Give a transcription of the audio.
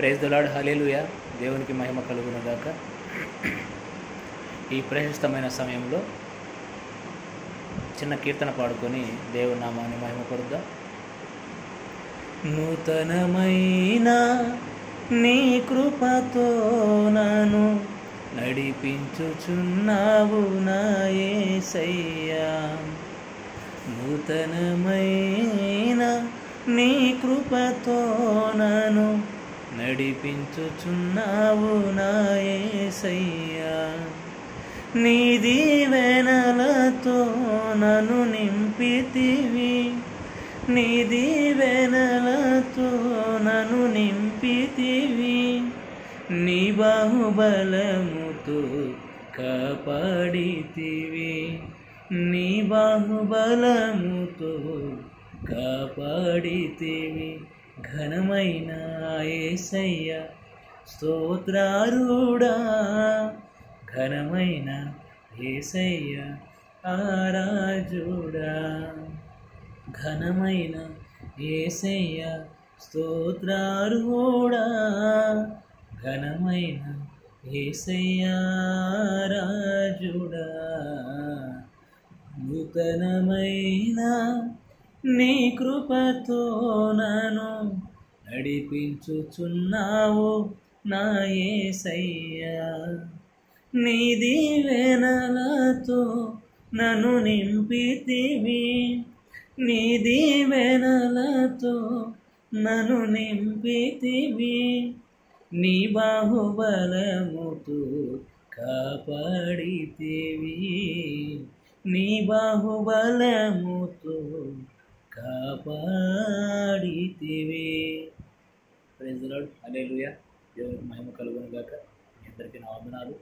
Praise the lord, హల్లెలూయా. దేవునికి మహిమ కలుగునుగాక. ఈ ప్రశస్తమైన సమయంలో చిన్న కీర్తన పాడుకొని దేవుని నామాన్ని మహిమపరుద్దాం. నూతనమైన నీ కృపతో నన్ను నడిపించుచున్నావు నా యేసయ్యా. నూతనమైన నీ కృపతో నన్ను నడిపించుచున్నావు నా యేసయ్యా. నీ దీవెనలతో నన్ను నింపితివి, నీ దీవెనలతో నన్ను నింపితివి. నీ బాహుబలముతో కాపాడితివి, నీ బాహుబలముతో కాపాడితివి. ఘనమైన యేసయ్య స్తోత్రారుడా, ఘనమైన యేసయ్య ఆరాజుడా. ఘనమైన యేసయ్య స్తోత్రారుడా, ఘనమైన యేసయ్య రాజుడా. నూతనమైన నీ కృపతో నన్ను నడిపించుచున్నావు నా యేసయ్యా. నీ దీవెనలతో నన్ను నింపితివి, నీ దీవెనలతో నన్ను నింపితివి. నీ బాహుబలముతో కాపాడితివి, నీ బాహుబలముతో కాపాడితివి. ప్రైజ్ ది లార్డ్, హల్లెలూయా. దేవునికి మహిమ కలుగునుగాక. మీ అందరికీ నా వందనాలు.